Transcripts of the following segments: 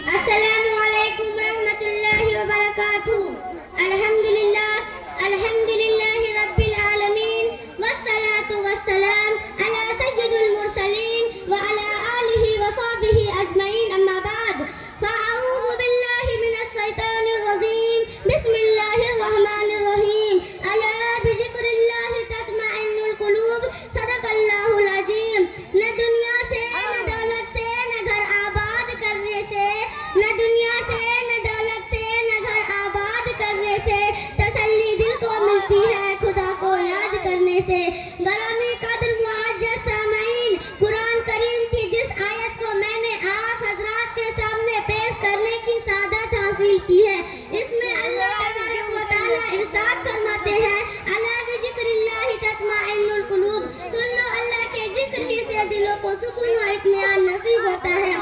अस्सलामुअलैकुम रहमतुल्लाहि व बरकातुहू। अल्हम्दुलिल्लाहि रब्बिल आलमीन वस्सलातु वस्सलाम अला सय्यिदिल मुरसलीन व अला आलिहि व सहबिहि अजमईन अम्मा बाद फ़अऊज़ु बिल्लाहि मिनश शैतानिर रजीम बिस्मिल्लाहिर रहमानिर रहीम अला बिज़िक्रिल्लाहि तत्मइन्नुल कुलूब सदक़ल्लाहुल अज़ीम। न दुनिया से न दौलत से न घर आबाद करने से, न दुनिया से न दौलत से न घर आबाद करने से तसल्ली दिल को मिलती है खुदा को याद करने से। गरामी कद्र मुअज़्ज़ज़ सामईन, कुरान करीम की जिस आयत को मैंने आप हजरात के सामने पेश करने की सादत हासिल की है, इसमें अल्लाह तबारक व तआला इरशाद फरमाते हैं अला बिज़िक्रिल्लाहि तत्मइन्नुल कुलूब। सुन लो, अल्लाह के जिक्र ही से दिलों को सुकून और इत्मीनान नसीब होता है।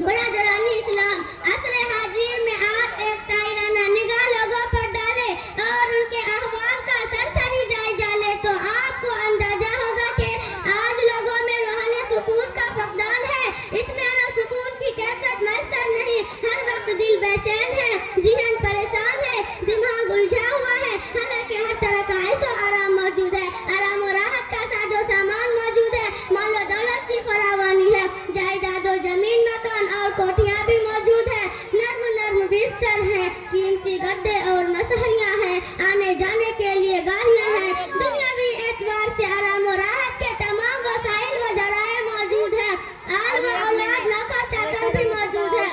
बड़ा जरानी इस्लाम असरे हाजिर में आप एक ताइराना निगाह लोगों पर डाले और उनके अहवाल का सरसरी जायजा ले तो आपको अंदाजा होगा कि आज लोगों में रूहानी सुकून का फकदान है। इत्मीनान और सुकून की कैफियत मैसर नहीं, हर वक्त दिल बेचैन है, ज़हन परेशान है, दिमाग उलझा हुआ है। हालांकि हर तरह का ऐशो आराम मौजूद है, आराम और राहत का साजो सामान मौजूद है, माल और दौलत की फरावानी है, जायदादो जमीन मकान और कोठियां भी मौजूद है, नर्म नर्म बिस्तर है, कीमती गद्दे और मसहरियां हैं, आने जाने के लिए गाड़ियां हैं, दुनियावी एतबार से आराम और राहत के तमाम वसाइल व जराए मौजूद है, आल व औलाद नौकर चाकर भी मौजूद है,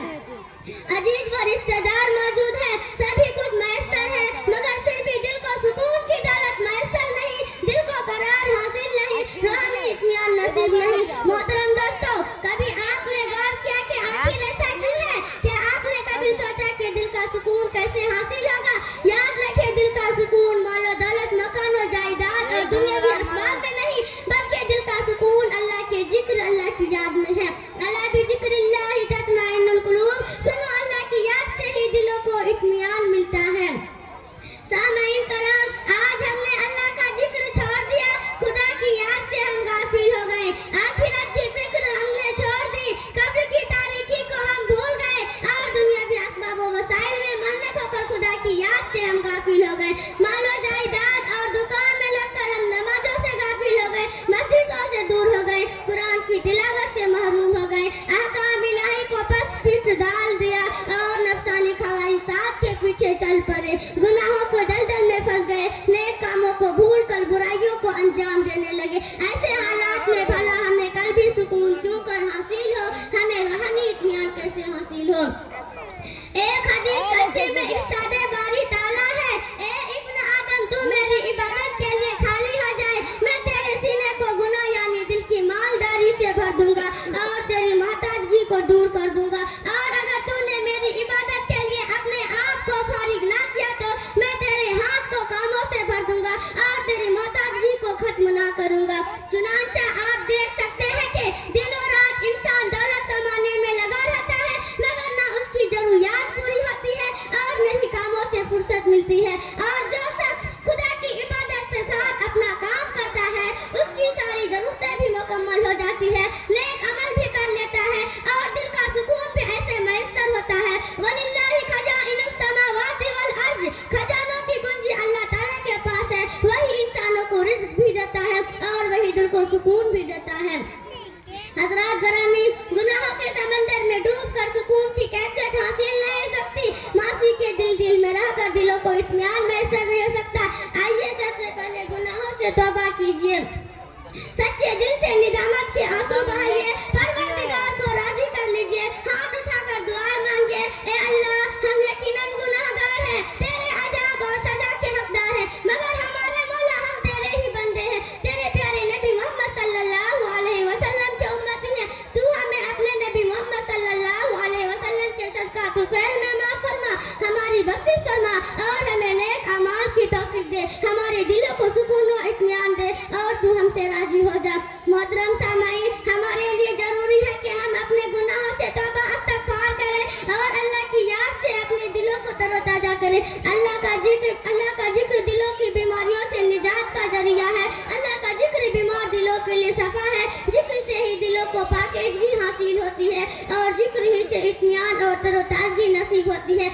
अजीज व रिश्तेदार मौजूद है, सभी कुछ मैसर है, मगर फिर भी दिल को सुकून की दौलत मैसर नहीं, दिल को करार हासिल नहीं, रूहानी इत्मीनान नसीब नहीं। मोहतरम दोस्तों, कभी आपने गौर किया कि आखिर ऐसा क्यों है? क्या आपने कभी सोचा कि दिल का सुकून कैसे हासिल होगा? याद रखिए, दिल का सुकून मालो दौलत मकान और जायदाद और दुनियावी असबाब में नहीं, बल्कि दिल का सुकून अल्लाह के जिक्र, अल्लाह की याद में है। अला बिज़िक्रिल्लाहि तत्मइन्नुल कुलूब। सुनो, अल्लाह की याद से ही दिलों को इत्मीनान मिलता है। सामईन कराम, आज हमने अल्लाह का जिक्र छोड़ दिया, खुदा की याद से हम गाफिल हो गए, आखिरत की फिक्र हमने छोड़ दी, कब्र की तारीकी को हम भूल गए और दुनियावी असबाब व वसाइल में मन्नत होकर खुदा की याद से हम गाफिल हो गए। मालो जायदाद और दुकान में लगकर हम नमाजों से गाफिल हो गए, मस्जिदों से दूर हो गए, कुरान की तिलावत से महरूम हो गए, अहकाम इलाही को पस्त पिष्ट डाल दिया और नफसानी ख्वाहिशात के पीछे चल पड़े, गुनाहों को दलदल में फंस गए, नेक कामों को भूल कर बुराइयों को अंजाम देने लगे। ऐसे हालात में भला हमें कल्बी सुकून क्यों कर हासिल हो, हमें रूहानी इत्मीनान कैसे हासिल हो? एक हदीस कच्चे में इरशादे बारी ताला है, ए इब्न आदम, तू मेरी इबादत के लिए खाली हो जाए, मैं तेरे सीने को गुनाह यानी दिल की मालदारी से भर दूंगा और तेरी मोहताजगी को दूर कर दूंगा, और अगर तूने मेरी इबादत के लिए अपने आप को फारिग ना किया तो मैं तेरे हाथ को कामों से भर दूंगा और तेरी मोहताजगी को खत्म ना करूंगा। चुनांचा आप देख सकते हैं कि दिनों रात इंसान दौलत कमाने में लगा रहता है, मगर ना उसकी जरूरियात पूरी होती है और न ही कामों से फुर्सत मिलती है, और जो शख्स खुदा की इबादत से साथ अपना काम करता है उसकी सारी जरूरतें भी मुकम्मल हो जाती है, नेक अमल भी कर लेता है और दिल का सुकून भी ऐसे मैसर होता है। वलिल्लाहि खजाइनुस समावाति वल अर्ज, खजानों की कुंजी अल्लाह ताला के पास है, वही इंसानों को रिज़्क भी देता है और वही दिल को सुकून भी देता है। हजरात गरामी, गुनाहों के समंदर में डूबकर सुकून की कैफियत हासिल नहीं हो सकती, मासी के दिल में रहकर दिलों को इत्मीनान मैसर नहीं हो सकता। आइए सबसे पहले गुनाहों से तौबा कीजिए, सच्चे दिल से निदामत के आंसू बहाइए, परवरदिगार को राजी कर लीजिए, हाथ उठाकर दुआ मांगिए, ए अल्लाह, हम यकीनन गुनाहगार हैं, तेरे अजाब और सजा के हकदार हैं, मगर हमारे मौला हम तेरे ही बंदे हैं, तेरे प्यारे नबी मोहम्मद सल्लल्लाहु अलैहि वसल्लम के उम्मती हैं, तू हमें अपने नबी मोहम्मद सल्लल्लाहु अलैहि वसल्लम के सदका तुफैल में माफ फरमा, हमारी बख्शिश फरमा और हमें नेक अमाल की तौफीक दे, हमारे दिलों को सुकून और इत्मीनान दे और तू हमसे राजी हो जा। मोहतरम सामईन, हमारे लिए जरूरी है कि हम अपने गुनाहों से तौबा इस्तगफार करें और अल्लाह की याद से अपने दिलों को तरोताजा करें। अल्लाह का जिक्र दिलों की बीमारियों से निजात का जरिया है, अल्लाह का जिक्र बीमार दिलों के लिए सफा है, जिक्र से ही दिलों को पाकीज़गी हासिल होती है और जिक्र ही से इत्मीनान और तरोताजगी नसीब होती है।